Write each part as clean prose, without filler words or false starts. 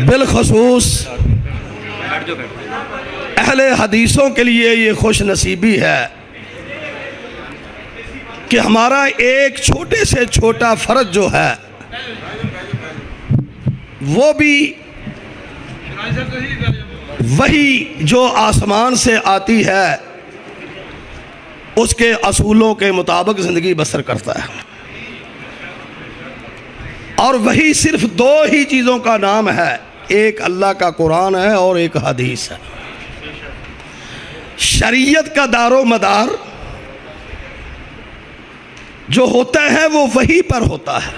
بالخصوص اہل حدیثوں کے لیے یہ خوش نصیبی ہے کہ ہمارا ایک چھوٹے سے چھوٹا فرض جو ہے وہ بھی وہی جو آسمان سے آتی ہے اس کے اصولوں کے مطابق زندگی بسر کرتا ہے، اور وہی صرف دو ہی چیزوں کا نام ہے، ایک اللہ کا قرآن ہے اور ایک حدیث ہے۔ شریعت کا دار و مدار جو ہوتا ہے وہ وہی پر ہوتا ہے،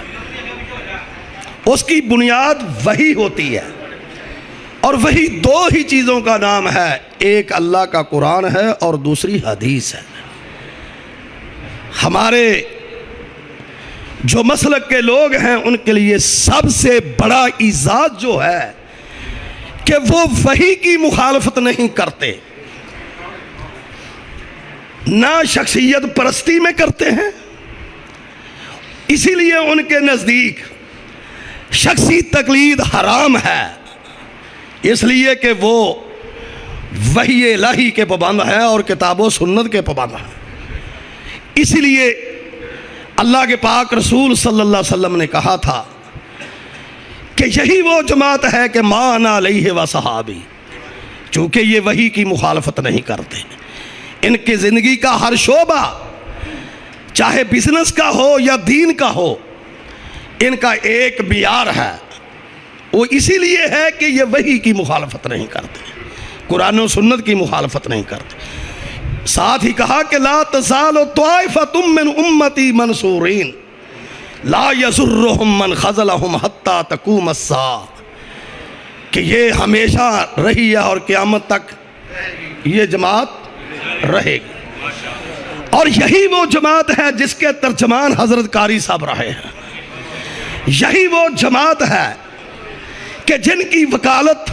اس کی بنیاد وہی ہوتی ہے، اور وہی دو ہی چیزوں کا نام ہے، ایک اللہ کا قرآن ہے اور دوسری حدیث ہے۔ ہمارے جو مسلک کے لوگ ہیں ان کے لیے سب سے بڑا اعزاز جو ہے کہ وہ وحی کی مخالفت نہیں کرتے، نہ شخصیت پرستی میں کرتے ہیں، اسی لیے ان کے نزدیک شخصی تقلید حرام ہے، اس لیے کہ وہ وحی الہی کے پابند ہے اور کتاب و سنت کے پابند ہے۔ اسی لیے اللہ کے پاک رسول صلی اللہ علیہ وسلم نے کہا تھا کہ یہی وہ جماعت ہے کہ ما انا علیہ و صحابی، چونکہ یہ وحی کی مخالفت نہیں کرتے، ان کی زندگی کا ہر شعبہ چاہے بزنس کا ہو یا دین کا ہو، ان کا ایک معیار ہے، وہ اسی لیے ہے کہ یہ وحی کی مخالفت نہیں کرتے، قرآن و سنت کی مخالفت نہیں کرتے۔ ساتھ ہی کہا کہ لا تزال طائفۃ من امتی منصورین لا یضرهم من خذلهم حتی تقوم الساعہ، کہ یہ ہمیشہ رہی ہے اور قیامت تک یہ جماعت رہے گی، اور یہی وہ جماعت ہے جس کے ترجمان حضرت قاری صاحب رہے ہیں، یہی وہ جماعت ہے کہ جن کی وکالت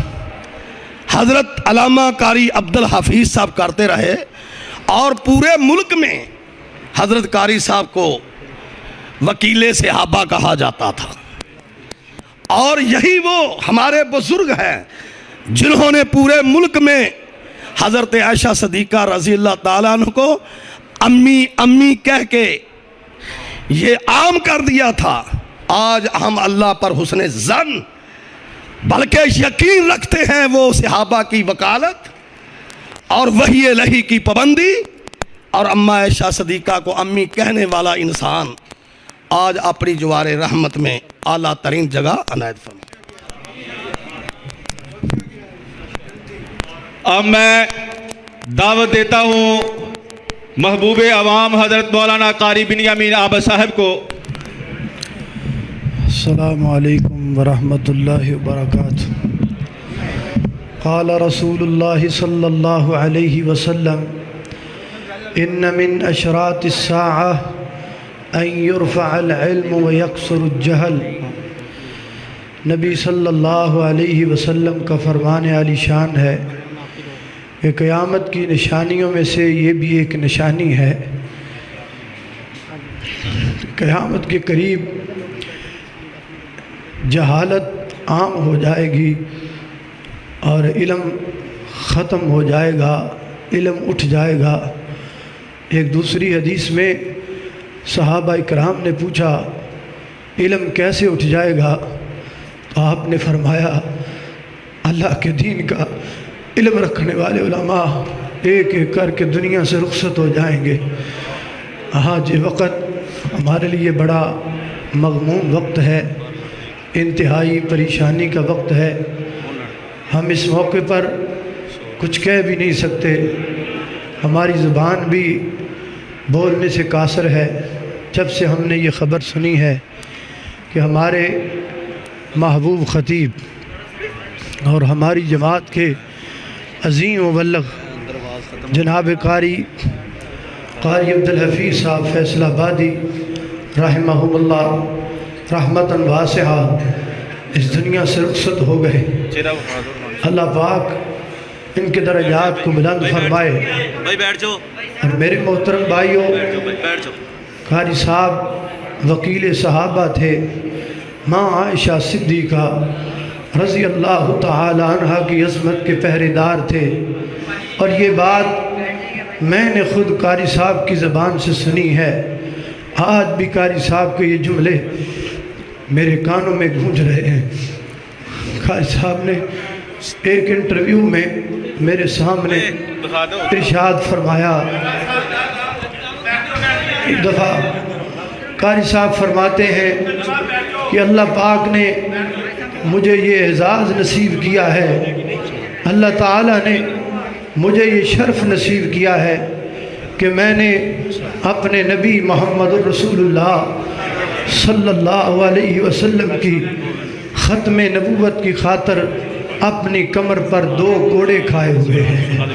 حضرت علامہ قاری عبدالحفیظ صاحب کرتے رہے، اور پورے ملک میں حضرت قاری صاحب کو وکیل صحابہ کہا جاتا تھا، اور یہی وہ ہمارے بزرگ ہیں جنہوں نے پورے ملک میں حضرت عائشہ صدیقہ رضی اللہ تعالیٰ عنہ کو امی امی کہہ کے یہ عام کر دیا تھا۔ آج ہم اللہ پر حسن ظن بلکہ یقین رکھتے ہیں، وہ صحابہ کی وکالت اور وحی الہی کی پابندی، اور اماں عائشہ صدیقہ کو امی کہنے والا انسان آج اپنی جوار رحمت میں اعلیٰ ترین جگہ عنایت فرمائے۔ اب میں دعوت دیتا ہوں محبوب عوام حضرت مولانا قاری بنیامین عابد صاحب کو۔ السلام علیکم ورحمۃ اللہ وبرکاتہ۔ قال رسول اللہ صلی اللہ علیہ وسلم ان من اشراط الساعہ ان یرفع العلم ویقصر الجہل۔ نبی صلی اللہ علیہ وسلم کا فرمان عالی شان ہے کہ قیامت کی نشانیوں میں سے یہ بھی ایک نشانی ہے، قیامت کے قریب جہالت عام ہو جائے گی اور علم ختم ہو جائے گا، علم اٹھ جائے گا۔ ایک دوسری حدیث میں صحابہ اکرام نے پوچھا علم کیسے اٹھ جائے گا، تو آپ نے فرمایا اللہ کے دین کا علم رکھنے والے علماء ایک ایک کر کے دنیا سے رخصت ہو جائیں گے۔ آج یہ وقت ہمارے لیے بڑا مغموم وقت ہے، انتہائی پریشانی کا وقت ہے۔ ہم اس موقع پر کچھ کہہ بھی نہیں سکتے، ہماری زبان بھی بولنے سے قاصر ہے۔ جب سے ہم نے یہ خبر سنی ہے کہ ہمارے محبوب خطیب اور ہماری جماعت کے عظیم مبلغ جناب قاری عبدالحفیظ صاحب فیصل آبادی رحمہم اللہ رحمتاً واسعہ اس دنیا سے رخصت ہو گئے، اللہ پاک ان کے درجات کو بلند فرمائے۔ اور میرے محترم بھائیوں، قاری صاحب وکیل صحابہ تھے، ماں عائشہ صدیقہ رضی اللہ تعالی عنہ کی عظمت کے پہرے دار تھے، اور یہ بات میں نے خود قاری صاحب کی زبان سے سنی ہے۔ آج بھی قاری صاحب کے یہ جملے میرے کانوں میں گونج رہے ہیں۔ قاری صاحب نے ایک انٹرویو میں میرے سامنے ارشاد فرمایا، ایک دفعہ قاری صاحب فرماتے ہیں کہ اللہ پاک نے مجھے یہ اعزاز نصیب کیا ہے، اللہ تعالیٰ نے مجھے یہ شرف نصیب کیا ہے کہ میں نے اپنے نبی محمد الرسول اللہ صلی اللہ علیہ وسلم کی ختم نبوت کی خاطر اپنی کمر پر 2 کوڑے کھائے ہوئے ہیں۔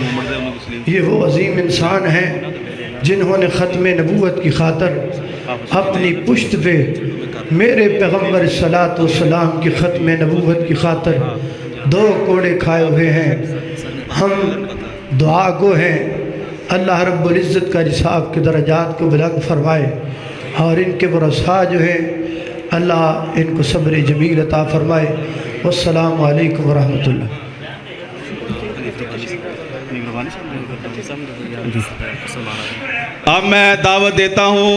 یہ وہ عظیم انسان ہیں جنہوں نے ختم نبوت کی خاطر اپنی پشت پہ میرے پیغمبر صلوات و سلام کی ختم نبوت کی خاطر 2 کوڑے کھائے ہوئے ہیں۔ ہم دعا گو ہیں، اللہ رب العزت قاری صاحب کے درجات کو بلند فرمائے، اور ان کے ورثاء جو ہیں اللہ ان کو صبر جمیل عطا فرمائے۔ والسلام علیکم ورحمۃ اللہ۔ اب میں دعوت دیتا ہوں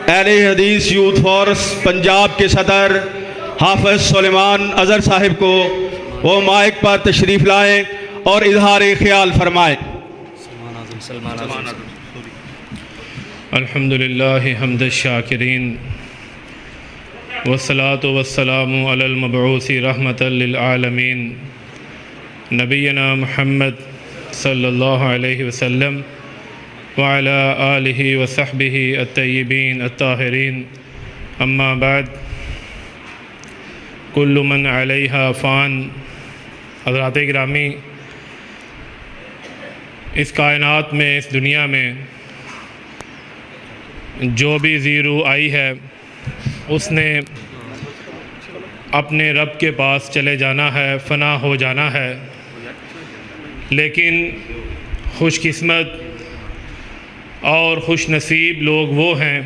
اہل حدیث یوتھ فورس پنجاب کے صدر حافظ سلیمان اظہر صاحب کو، وہ مائک پر تشریف لائیں اور اظہار خیال فرمائیں۔ الحمدللہ حمد الشاکرین، والصلاة والسلام علی المبعوث رحمۃ للعالمین نبینا محمد صلی اللہ علیہ وسلم وعلی آلہ وصحبہ الطیبین الطاہرین، اما بعد، کل من علیہا فان۔ حضرات گرامی، اس کائنات میں، اس دنیا میں جو بھی زیرو آئی ہے اس نے اپنے رب کے پاس چلے جانا ہے، فنا ہو جانا ہے، لیکن خوش قسمت اور خوش نصیب لوگ وہ ہیں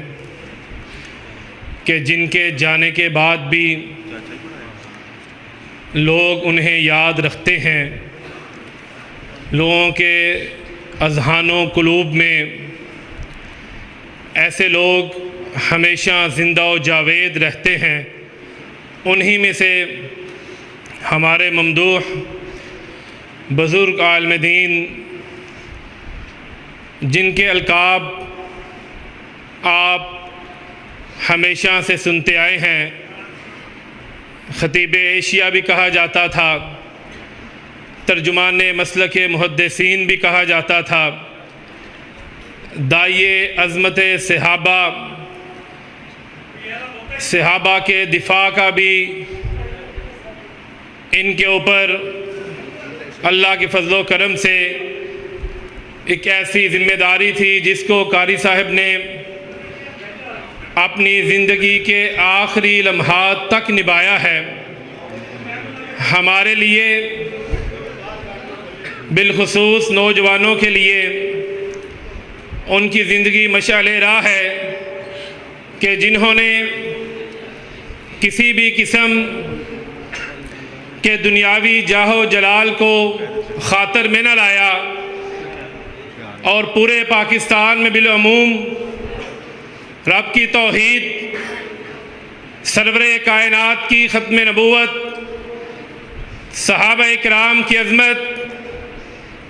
کہ جن کے جانے کے بعد بھی لوگ انہیں یاد رکھتے ہیں، لوگوں کے اذہان و قلوب میں ایسے لوگ ہمیشہ زندہ و جاوید رہتے ہیں۔ انہی میں سے ہمارے ممدوح بزرگ عالم دین، جن کے القاب آپ ہمیشہ سے سنتے آئے ہیں، خطیب ایشیا بھی کہا جاتا تھا، ترجمان مسلک محدثین بھی کہا جاتا تھا، داعیے عظمت صحابہ کے دفاع کا بھی ان کے اوپر اللہ کے فضل و کرم سے ایک ایسی ذمہ داری تھی جس کو قاری صاحب نے اپنی زندگی کے آخری لمحات تک نبھایا ہے۔ ہمارے لیے، بالخصوص نوجوانوں کے لیے، ان کی زندگی مشعل راہ ہے کہ جنہوں نے کسی بھی قسم کے دنیاوی جاہ و جلال کو خاطر میں نہ لایا، اور پورے پاکستان میں بالعموم رب کی توحید، سرور کائنات کی ختم نبوت، صحابہ کرام کی عظمت،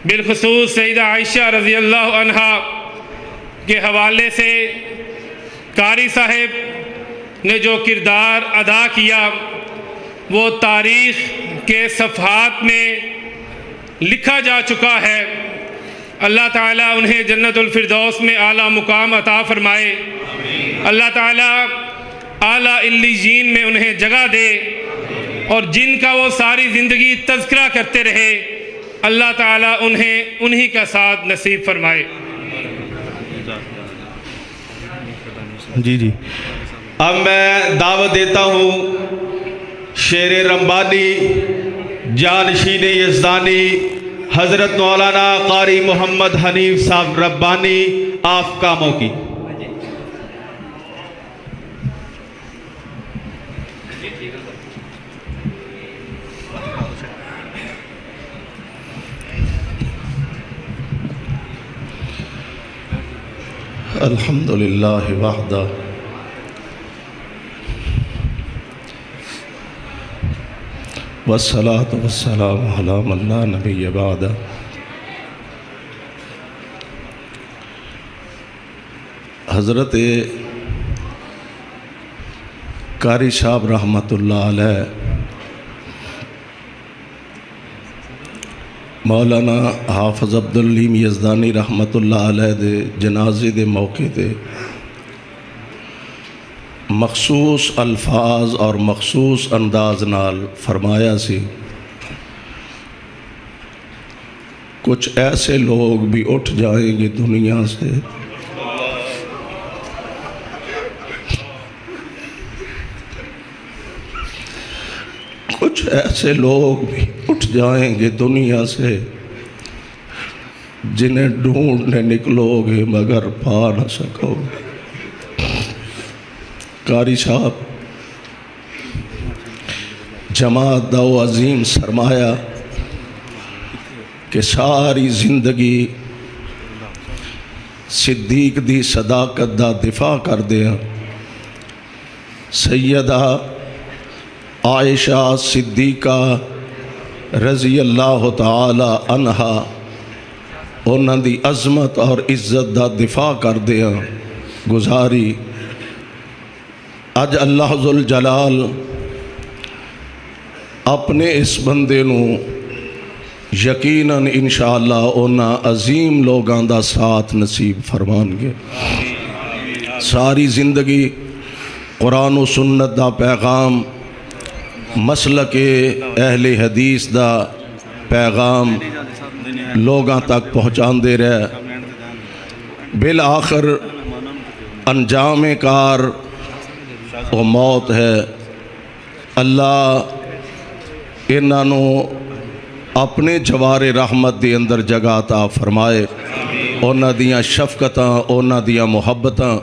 بالخصوص سیدہ عائشہ رضی اللہ عنہا کے حوالے سے قاری صاحب نے جو کردار ادا کیا وہ تاریخ کے صفحات میں لکھا جا چکا ہے۔ اللہ تعالیٰ انہیں جنت الفردوس میں اعلیٰ مقام عطا فرمائے، اللہ تعالیٰ اعلیٰ علیین میں انہیں جگہ دے، اور جن کا وہ ساری زندگی تذکرہ کرتے رہے اللہ تعالیٰ انہیں انہی کا ساتھ نصیب فرمائے۔ جی اب میں دعوت دیتا ہوں شیر رمبانی، جانشین یزدانی، حضرت مولانا قاری محمد حنیف صاحب ربانی آف کاموں کی۔ الحمد للہ وحدہ والصلاة والسلام علی من لا نبی بعدہ. حضرت قاری صاحب رحمۃ اللہ علیہ مولانا حافظ عبدالعلیم یزدانی رحمۃ اللہ علیہ دے جنازے دے موقع تے مخصوص الفاظ اور مخصوص انداز نال فرمایا سی کچھ ایسے لوگ بھی اٹھ جائیں گے دنیا سے کچھ ایسے لوگ بھی اٹھ جائیں گے دنیا سے جنہیں ڈھونڈنے نکلو گے مگر پا نہ سکو گے. قاری صاحب جماعت دا وہ عظیم سرمایہ کہ ساری زندگی صدیق دی صداقت دا دفاع کر دیا. سیدہ عائشہ صدیقہ رضی اللہ تعالی عنہا انہاں دی عظمت اور عزت دا دفاع کر دیا گزاری. اج اللہ ذوالجلال اپنے اس بندے نو یقیناً انشاءاللہ انہاں عظیم لوگاں دا ساتھ نصیب فرمان گے. ساری زندگی قرآن و سنت دا پیغام مسلک اہل حدیث دا پیغام لوگاں تک پہنچان دے رہے. بالآخر انجام کار وہ موت ہے. اللہ انہوں اپنے جوار رحمت دے اندر جگہ عطا فرمائے. انہاں دیاں شفقتاں انہاں دیاں محبتاں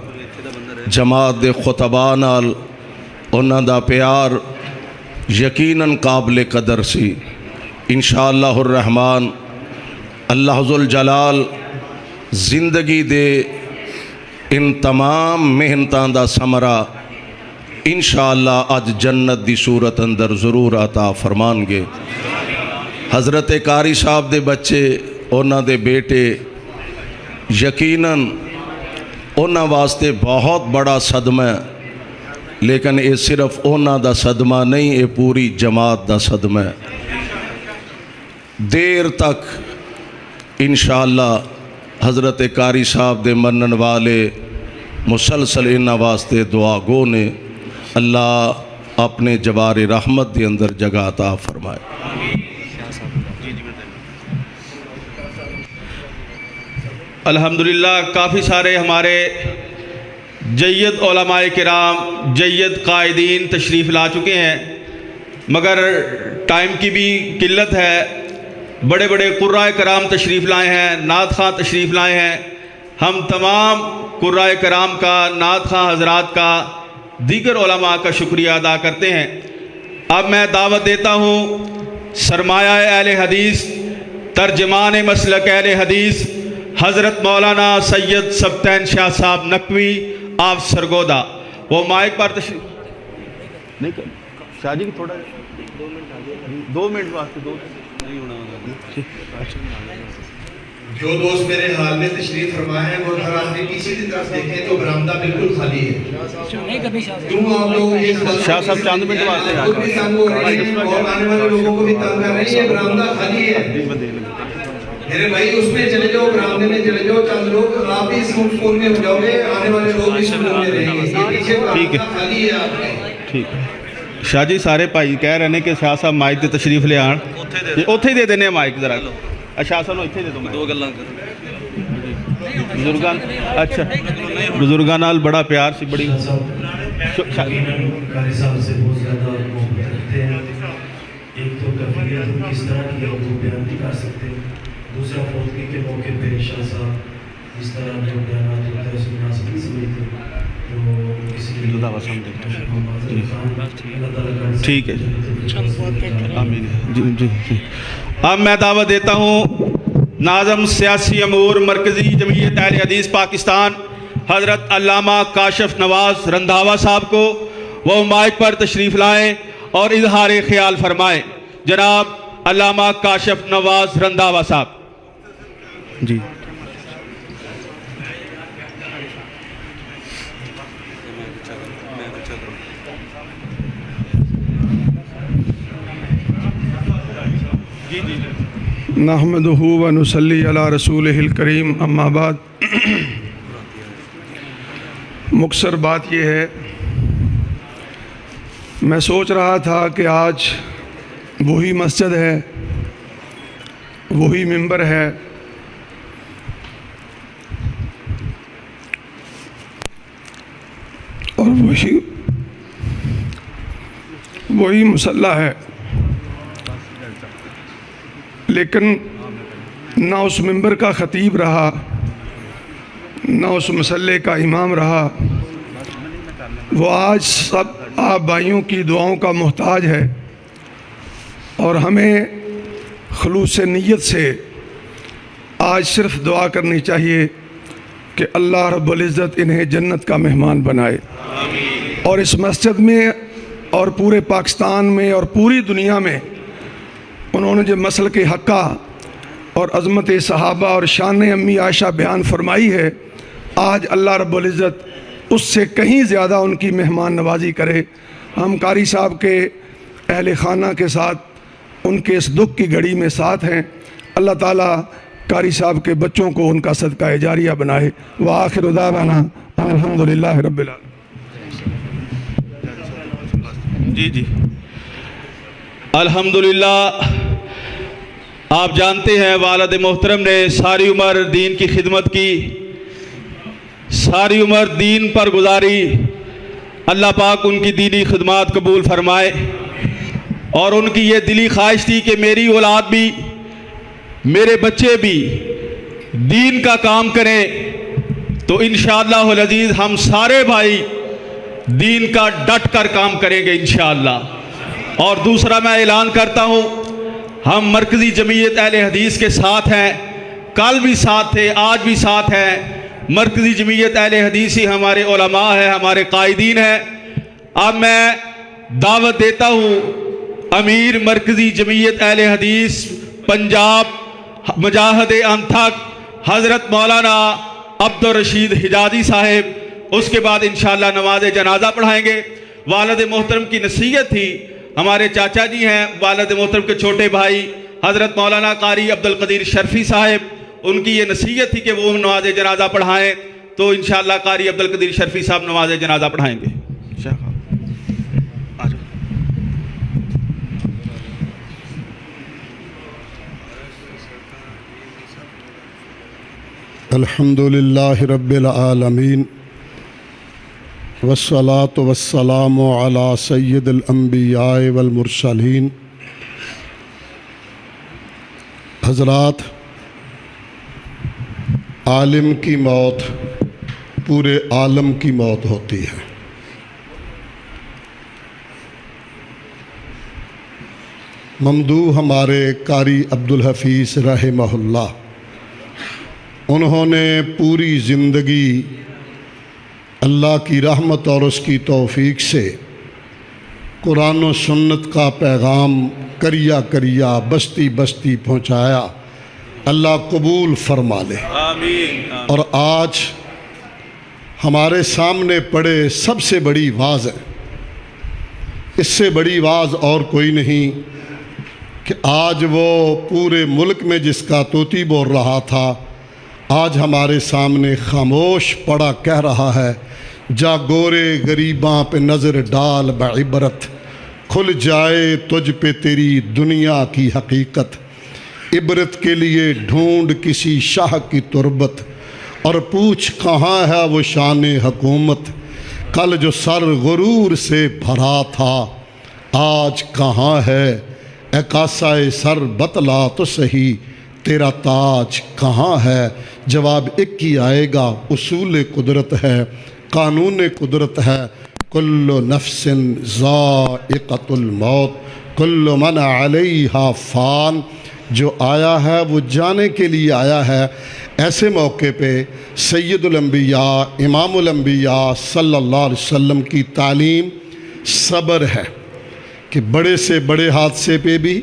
جماعت دے خطباء نال انہاں دا پیار یقیناً قابل قدر سی. انشاءاللہ الرحمن اللہ ذوالجلال زندگی دے ان تمام محنتاں دا ثمرہ انشاءاللہ اج جنت دی صورت اندر ضرور عطا فرمان گے. حضرت قاری صاحب دے بچے انہاں دے بیٹے یقیناً انہاں واسطے بہت بڑا صدمہ ہے لیکن یہ صرف انہاں دا صدمہ نہیں یہ پوری جماعت دا صدمہ ہے. دیر تک انشاءاللہ حضرت قاری صاحب دے منن والے مسلسل انہاں واسطے دعا گو نے. اللہ اپنے جوار رحمت دے اندر جگہ عطا فرمائے. الحمدللہ کافی سارے ہمارے جید علماء کرام جید قائدین تشریف لا چکے ہیں مگر ٹائم کی بھی قلت ہے. بڑے بڑے قرائے کرام تشریف لائے ہیں نعت خواں تشریف لائے ہیں. ہم تمام قرائے کرام کا نعت خواں حضرات کا دیگر علماء کا شکریہ ادا کرتے ہیں. اب میں دعوت دیتا ہوں سرمایہ اہل حدیث ترجمان مسلک اہل حدیث حضرت مولانا سید سبطین شاہ صاحب نقوی آپ سرگودا. وہ مائک پر تشریف نہیں کر شاہ جی کی تھوڑا 2 منٹ واسطے نہیں ہونا. جو دوست میرے حال میں تشریف فرمائے ہیں وہ اگر آپ نے پیچھے کی طرف دیکھیں تو برآمدہ بالکل خالی ہے. کیوں آپ لوگ شاہ صاحب چاند منٹ واسطے خود بھی تنگ ہو رہے ہیں اور آنے والے لوگوں کو بھی تنگ کر رہے ہیں. یہ برآمدہ خالی ہے میرے بھائی. اس میں چلے جاؤ برآمدے میں چلے جاؤ. چند لوگ آپ بھی سکون میں ہو جاؤ گے آنے والے لوگ بھی سکون میں رہیں گے. یہ پیچھے برآمدہ خالی ہے آپ کے. ٹھیک ہے شاہ جی سارے بھائی کہہ رہے ہیں کہ شاہ صاحب مائک تے تشریف لے آن اوتھے ہی دے دینے مائک ذرا. شاہ صاحب اتنے دے دو 2 گلاں بزرگان. اچھا بزرگاں نال بڑا پیار سی بڑی قاری صاحب سے بہت زیادہ محبت رکھتے ہیں. ایک تو کفیلیت کس طرح کی ہے وہ بیان نہیں کر سکتے. دوسرا فوتگی کے موقع پہ شاہ صاحب اس طرح جو بیانات ہوتا ہے اس کو مناسب نہیں سمجھتے تو اس لیے ٹھیک ہے جی. اب میں دعوت دیتا ہوں ناظم سیاسی امور مرکزی جمعیت اہل حدیث پاکستان حضرت علامہ کاشف نواز رندھاوا صاحب کو وہ مائک پر تشریف لائیں اور اظہار خیال فرمائیں۔ جناب علامہ کاشف نواز رندھاوا صاحب۔ جی نحمدہ و نصلی علی رسولہ الکریم، اما بعد۔ مختصر بات یہ ہے، میں سوچ رہا تھا کہ آج وہی مسجد ہے، وہی ممبر ہے، اور وہی مصلی ہے، لیکن نہ اس ممبر کا خطیب رہا، نہ اس مصلی کا امام رہا۔ وہ آج سب آپ بھائیوں کی دعاؤں کا محتاج ہے، اور ہمیں خلوص نیت سے آج صرف دعا کرنی چاہیے کہ اللہ رب العزت انہیں جنت کا مہمان بنائے، اور اس مسجد میں اور پورے پاکستان میں اور پوری دنیا میں انہوں نے جو مسلک حقہ اور عظمت صحابہ اور شان امی عائشہ بیان فرمائی ہے، آج اللہ رب العزت اس سے کہیں زیادہ ان کی مہمان نوازی کرے۔ ہم قاری صاحب کے اہل خانہ کے ساتھ ان کے اس دکھ کی گھڑی میں ساتھ ہیں۔ اللہ تعالیٰ قاری صاحب کے بچوں کو ان کا صدقہ جاریہ بنائے۔ وآخر دعوانا الحمدللہ رب العالمین۔ جی الحمدللہ، آپ جانتے ہیں والد محترم نے ساری عمر دین کی خدمت کی، ساری عمر دین پر گزاری۔ اللہ پاک ان کی دینی خدمات قبول فرمائے، اور ان کی یہ دلی خواہش تھی کہ میری اولاد بھی، میرے بچے بھی دین کا کام کریں، تو انشاءاللہ العزیز ہم سارے بھائی دین کا ڈٹ کر کام کریں گے انشاءاللہ۔ اور دوسرا میں اعلان کرتا ہوں، ہم مرکزی جمعیت اہل حدیث کے ساتھ ہیں، کل بھی ساتھ تھے، آج بھی ساتھ ہیں۔ مرکزی جمعیت اہل حدیث ہی ہمارے علماء ہیں، ہمارے قائدین ہیں۔ اب میں دعوت دیتا ہوں امیر مرکزی جمعیت اہل حدیث پنجاب مجاہد انتھک حضرت مولانا عبدالرشید حجازی صاحب، اس کے بعد انشاءاللہ نماز جنازہ پڑھائیں گے۔ والد محترم کی نصیحت تھی، ہمارے چاچا جی ہیں، والد محترم کے چھوٹے بھائی حضرت مولانا قاری عبدالقدیر شرفی صاحب، ان کی یہ نصیحت تھی کہ وہ نماز جنازہ پڑھائیں، تو انشاءاللہ قاری عبدالقدیر شرفی صاحب نماز جنازہ پڑھائیں گے۔ الحمدللہ رب العالمین، والصلاة والسلام علی سید الانبیاء والمرسلین۔ حضرات، عالم کی موت پورے عالم کی موت ہوتی ہے۔ ممدوح ہمارے قاری عبدالحفیظ رحمہ اللہ، انہوں نے پوری زندگی اللہ کی رحمت اور اس کی توفیق سے قرآن و سنت کا پیغام کریا کریا بستی بستی پہنچایا۔ اللہ قبول فرما لے۔ آمین۔ اور آج ہمارے سامنے پڑے سب سے بڑی واز ہے، اس سے بڑی واز اور کوئی نہیں کہ آج وہ پورے ملک میں جس کا طوطی بول رہا تھا، آج ہمارے سامنے خاموش پڑا کہہ رہا ہے، جا گورے غریباں پہ نظر ڈال بعبرت، کھل جائے تجھ پہ تیری دنیا کی حقیقت، عبرت کے لیے ڈھونڈ کسی شاہ کی تربت، اور پوچھ کہاں ہے وہ شان حکومت، کل جو سر غرور سے بھرا تھا آج کہاں ہے، اے کاسائے سر بتلا تو صحیح تیرا تاج کہاں ہے۔ جواب ایک ہی آئے گا، اصول قدرت ہے، قانون قدرت ہے، کل نفس ذائقۃ الموت، کل من علیہا فان، جو آیا ہے وہ جانے کے لیے آیا ہے۔ ایسے موقع پہ سید الانبیاء امام الانبیاء صلی اللہ علیہ وسلم کی تعلیم صبر ہے کہ بڑے سے بڑے حادثے پہ بھی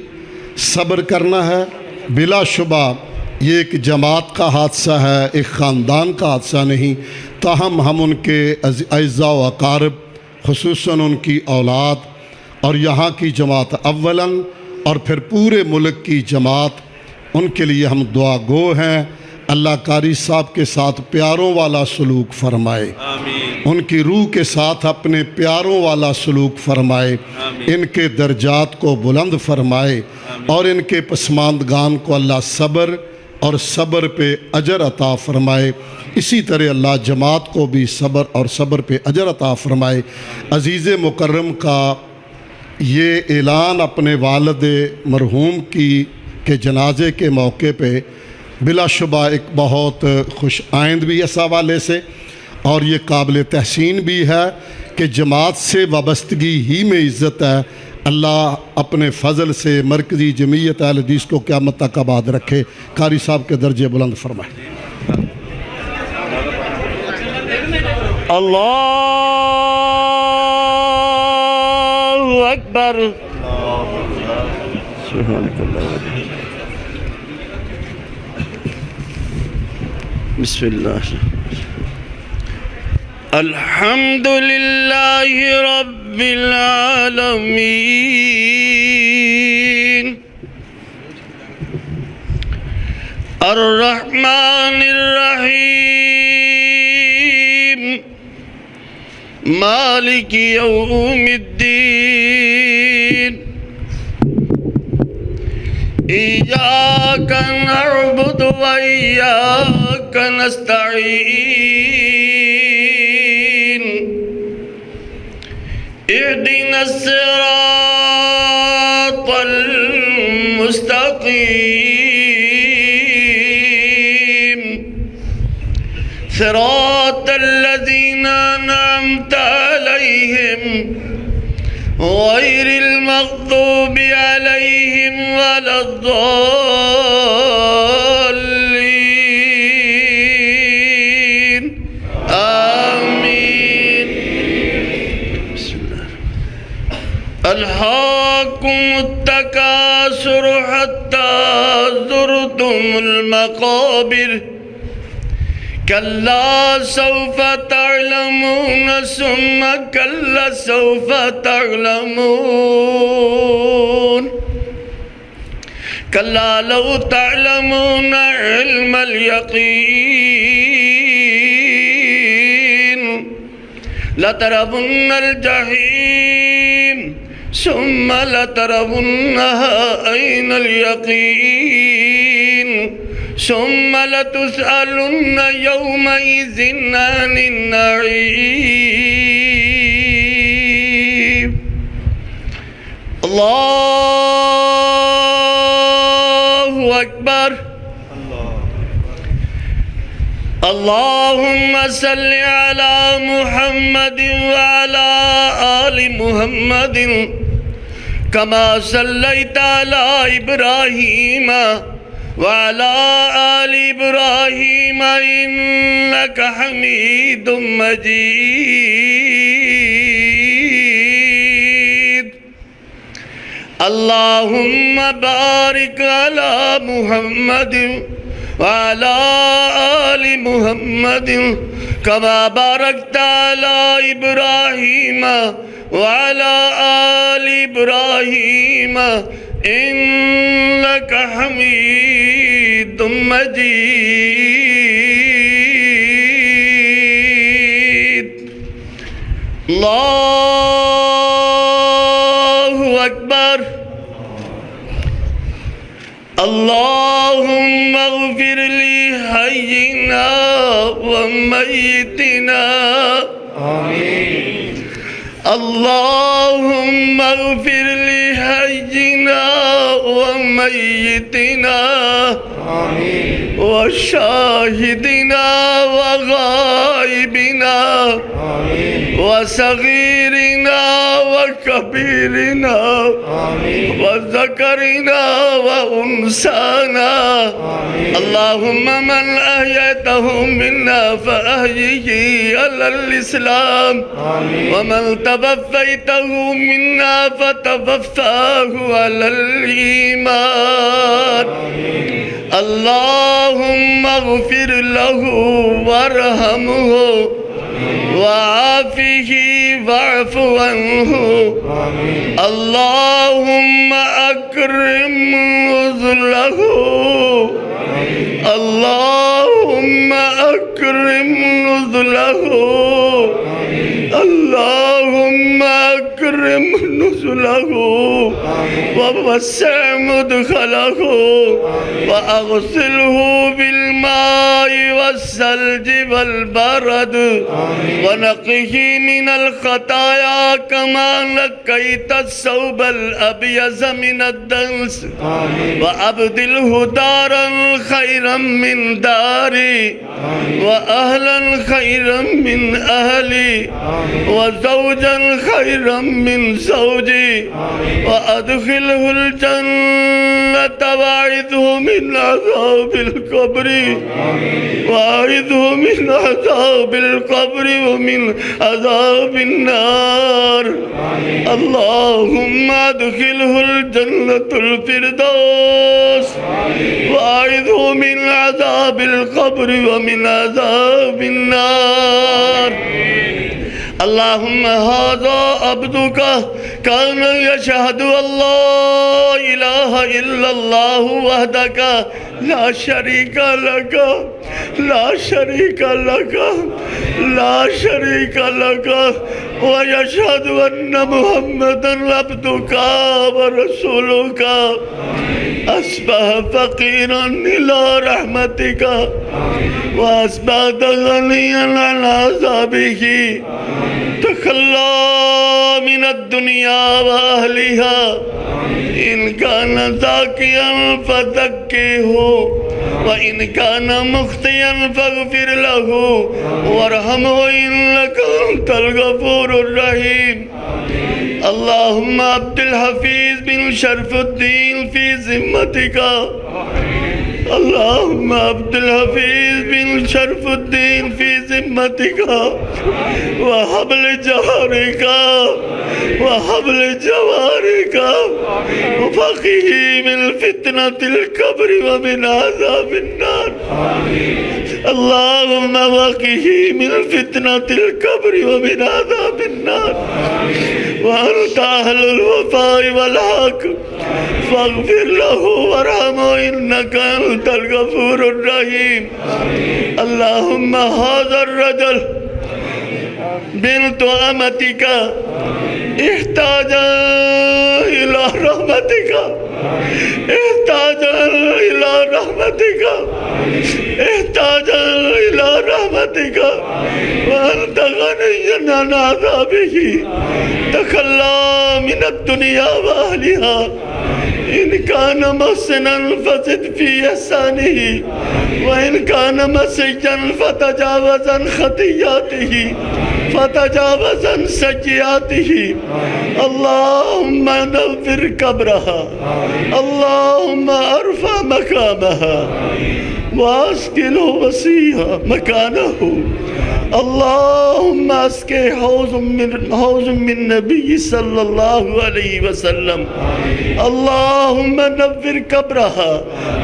صبر کرنا ہے۔ بلا شبہ یہ ایک جماعت کا حادثہ ہے، ایک خاندان کا حادثہ نہیں، تاہم ہم ان کے اعزاء و اقارب، خصوصاً ان کی اولاد اور یہاں کی جماعت اولاً اور پھر پورے ملک کی جماعت، ان کے لیے ہم دعا گو ہیں۔ اللہ قاری صاحب کے ساتھ پیاروں والا سلوک فرمائے، ان کی روح کے ساتھ اپنے پیاروں والا سلوک فرمائے، ان کے درجات کو بلند فرمائے اور ان کے پسماندگان کو اللہ صبر اور صبر پہ اجر عطا فرمائے۔ اسی طرح اللہ جماعت کو بھی صبر اور صبر پہ اجر عطا فرمائے۔ عزیز مکرم کا یہ اعلان اپنے والد مرحوم کے جنازے کے موقع پہ بلا شبہ ایک بہت خوش آئند بھی اس حوالے سے، اور یہ قابل تحسین بھی ہے کہ جماعت سے وابستگی ہی میں عزت ہے۔ اللہ اپنے فضل سے مرکزی جمعیت اہل حدیث کو قیامت تک آباد رکھے، قاری صاحب کے درجے بلند فرمائے۔ اللہ اکبر۔ بسم اللہ۔ الحمد للہ رب العالمین، الرحمن الرحیم، مالک یوم الدین، ایاک نعبد و ایاک نستعین، اہدنا الصراط المستقیم، صراط الذین انعمت علیہم غیر المغضوب علیہم ولا الضالین، آمین۔ بسم اللہ۔ الہاکم التکاثر حتی زرتم المقابر، کلا سوف تعلمون ثم کلا سوف تعلمون، کلا لو تعلمون علم الیقین لترون الجحیم ثم لترونها عین الیقین ثم لتسألن يومئذ عن النعیم۔ اللہ اکبر۔ اللہم صل علی محمد وعلی آل محمد کما صلیت علی ابراہیم وعلى آل إبراهيم إنك حميد مجيد۔ اللهم بارك على محمد وعلى آل محمد كما باركت على إبراهيم وعلى آل إبراهيم إنك حميد مجيد۔ اللہ اکبر۔ اللہم اغفر لحینا ومیتنا، آمین۔ اللہم اغفر لحینا ومیتنا، آمین، وشاہدنا وغائبنا، آمین، وصغيرنا وكبيرنا وذكرنا وأنثانا اللهم من أحييته منا فأحيه على الإسلام ومن توفيته منا فتوفاه على الإيمان اللهم اغفر له وارحمه وعافه واعف عنه اللهم أكرم نزله اللهم أكرم نزله اللهم أكرم نزله ووسع مدخله وأغسله بالماء والثلج والبرد ونقه من الخطايا كما نقيت الثوب الأبيض من الدنس وأبدله دارا خيرا من داري وأهلا خيرا من أهلي وزوجا خيرا من زوجي وأدخله الجنة وأعذه من عذاب القبر وأعذه من عذاب القبر ومن عذاب النار اللهم أدخله الجنة الفردوس وأعذه من عذاب القبر ومن عذاب النار اللهم هذا عبدك كان يشهد أن لا إله إلا الله وحدك لا شريك لك لا شريك لك لا شريك لك ويشهد أن محمدا عبدك ورسولك أصبح فقيرا إلى رحمتك وأصبح غنيا عن عذابه تخلى من الدنيا وأهلها إن كان زاكيا فزكيه وإن كان مخطئا فاغفر له وارحمه إنك أنت الغفور الرحيم اللهم عبد الحفيظ بن شرف الدين في ذمتك اللهم عبد الحفيظ بن شرف الدين في ذمتك وحبل جوارك وحبل جوارك وفقه من فتنة القبر ومن عذاب النار اللهم وقه من فتنة القبر ومن عذاب النار وأنت أهل الوفاء والحق فاغفر له وارحمه إنك أنت الغفور الرحيم اللهم هذا الرجل بنت أمتك احتاج إلى رحمتك احتاج إلى رحمتك احتاج إلى رحمتك وأنت غني عن عذابه تخلى من الدنيا وأهلها إن كان محسنا فزد في إحسانه وإن كان مسيئا فتجاوز عن خطيئاته فتجاوز عن سيئاته اللهم نور قبرها اللهم ارفع مقامها واسكنه وسيها مكانه اللهم اسقي حوض من نبي صلى الله عليه وسلم اللهم نور قبرها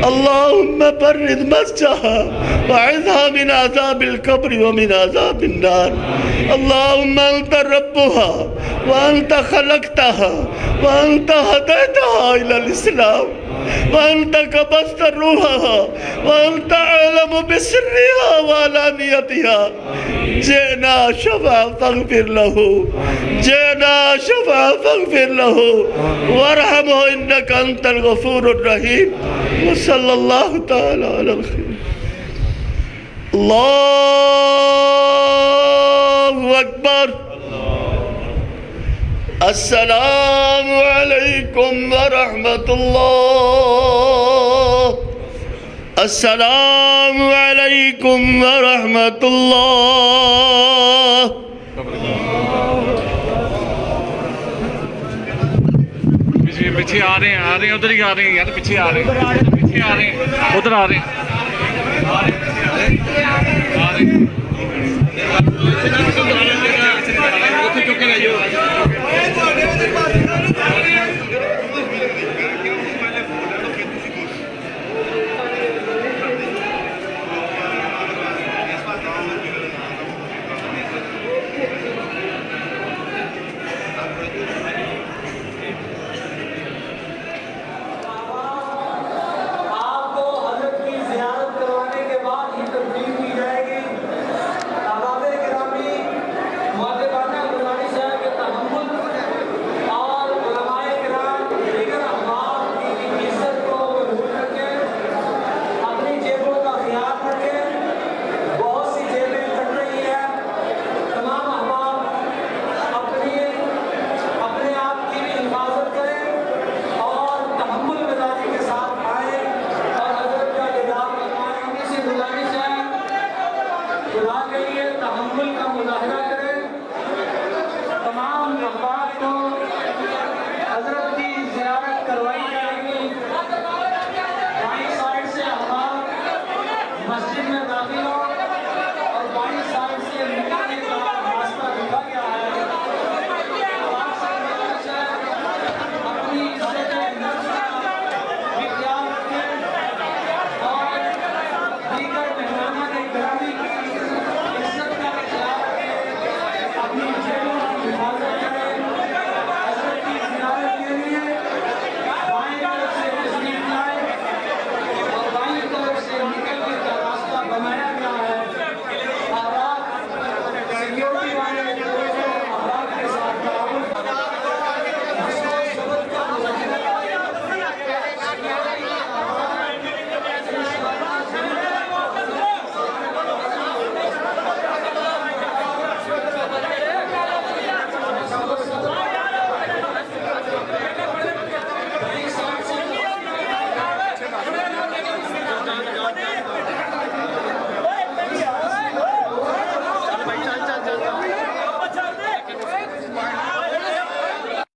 اللهم برد مسجدها وعذها من عذاب القبر ومن عذاب النار اللهم أنت ربها وأنت خلقتها وأنت هديتها إلى الإسلام وأنت قبضت روحها وأنت أعلم بسرها وعلانيتها جئنا شفاعة فاغفر له جئنا شفاعة فاغفر له وارحمه إنك أنت الغفور الرحيم وصلى الله تعالى على الخير الله أكبر السلام عليكم ورحمة الله السلام عليكم ورحمة الله پیچھے آ رہے ہیں ادھر ہی آ رہے ہیں یار پیچھے آ رہے ہیں پیچھے آ رہے ہیں ادھر آ رہے ہیں